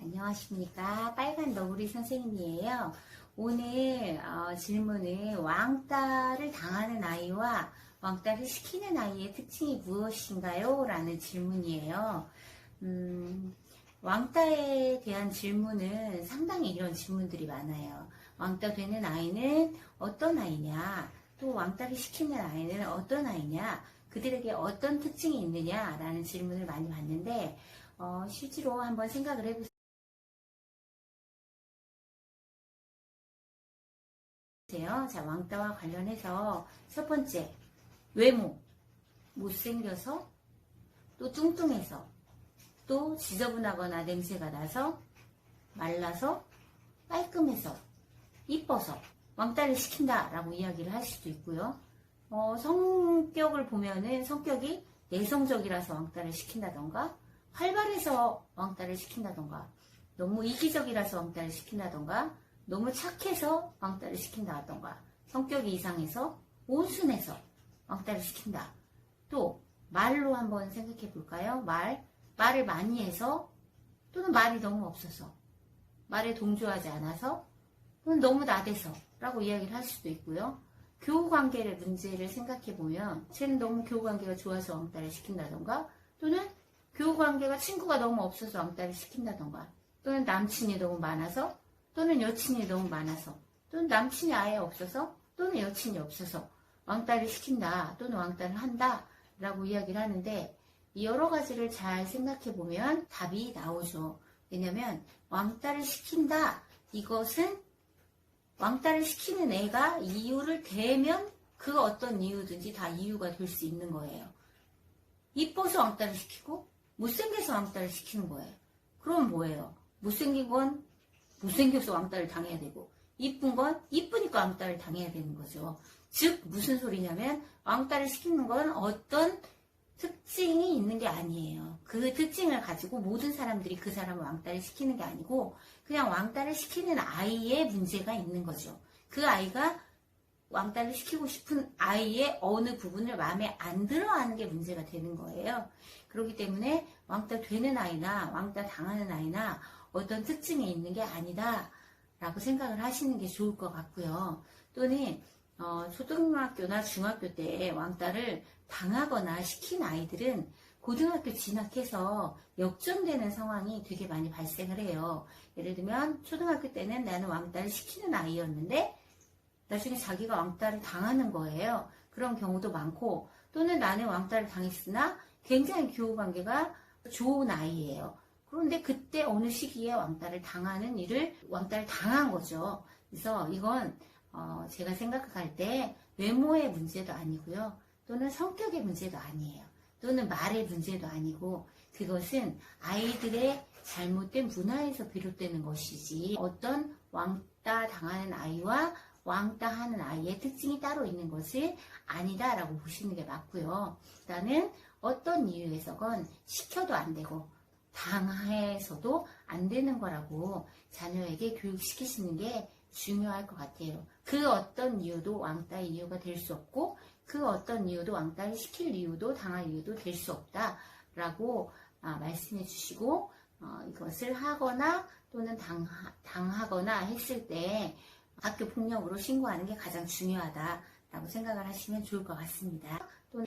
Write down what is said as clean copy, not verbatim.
안녕하십니까. 빨간 너구리 선생님이에요. 오늘 질문은 왕따를 당하는 아이와 왕따를 시키는 아이의 특징이 무엇인가요? 라는 질문이에요. 왕따에 대한 질문은 상당히 이런 질문들이 많아요. 왕따 되는 아이는 어떤 아이냐? 또 왕따를 시키는 아이는 어떤 아이냐? 그들에게 어떤 특징이 있느냐? 라는 질문을 많이 받는데 실제로 한번 생각을 해보세요. 자, 왕따와 관련해서 첫 번째, 외모. 못생겨서, 또 뚱뚱해서, 또 지저분하거나 냄새가 나서, 말라서, 깔끔해서, 이뻐서 왕따를 시킨다라고 이야기를 할 수도 있고요. 성격을 보면은 성격이 내성적이라서 왕따를 시킨다던가, 활발해서 왕따를 시킨다던가, 너무 이기적이라서 왕따를 시킨다던가, 너무 착해서 왕따를 시킨다던가, 성격이 이상해서 온순해서 왕따를 시킨다. 또 말로 한번 생각해 볼까요? 말을 많이 해서, 또는 말이 너무 없어서, 말에 동조하지 않아서, 또는 너무 나대서 라고 이야기를 할 수도 있고요. 교우관계의 문제를 생각해 보면 쟤는 너무 교우관계가 좋아서 왕따를 시킨다던가, 또는 교우관계가 친구가 너무 없어서 왕따를 시킨다던가, 또는 남친이 너무 많아서, 또는 여친이 너무 많아서, 또는 남친이 아예 없어서, 또는 여친이 없어서 왕따를 시킨다, 또는 왕따를 한다 라고 이야기를 하는데, 이 여러 가지를 잘 생각해 보면 답이 나오죠. 왜냐면 왕따를 시킨다, 이것은 왕따를 시키는 애가 이유를 대면 그 어떤 이유든지 다 이유가 될 수 있는 거예요. 이뻐서 왕따를 시키고 못생겨서 왕따를 시키는 거예요. 그럼 뭐예요? 못생긴 건 못생겨서 왕따를 당해야 되고, 이쁜 건 이쁘니까 왕따를 당해야 되는 거죠. 즉 무슨 소리냐면 왕따를 시키는 건 어떤 특징이 있는 게 아니에요. 그 특징을 가지고 모든 사람들이 그 사람을 왕따를 시키는 게 아니고, 그냥 왕따를 시키는 아이의 문제가 있는 거죠. 그 아이가 왕따를 시키고 싶은 아이의 어느 부분을 마음에 안 들어 하는 게 문제가 되는 거예요. 그렇기 때문에 왕따 되는 아이나 왕따 당하는 아이나 어떤 특징이 있는 게 아니다 라고 생각을 하시는 게 좋을 것 같고요. 또는 초등학교나 중학교 때 왕따를 당하거나 시킨 아이들은 고등학교 진학해서 역전되는 상황이 되게 많이 발생을 해요. 예를 들면 초등학교 때는 나는 왕따를 시키는 아이였는데 나중에 자기가 왕따를 당하는 거예요. 그런 경우도 많고, 또는 나는 왕따를 당했으나 굉장히 교우관계가 좋은 아이예요. 그런데 그때 어느 시기에 왕따를 당한 거죠. 그래서 이건 제가 생각할 때 외모의 문제도 아니고요. 또는 성격의 문제도 아니에요. 또는 말의 문제도 아니고, 그것은 아이들의 잘못된 문화에서 비롯되는 것이지, 어떤 왕따 당하는 아이와 왕따 하는 아이의 특징이 따로 있는 것은 아니다라고 보시는 게 맞고요. 일단은 어떤 이유에서건 시켜도 안 되고 당해서도 안 되는 거라고 자녀에게 교육시키시는 게 중요할 것 같아요. 그 어떤 이유도 왕따의 이유가 될 수 없고, 그 어떤 이유도 왕따를 시킬 이유도 당할 이유도 될 수 없다라고 말씀해 주시고, 이것을 하거나 또는 당하거나 했을 때 학교 폭력으로 신고하는 게 가장 중요하다라고 생각을 하시면 좋을 것 같습니다. 또는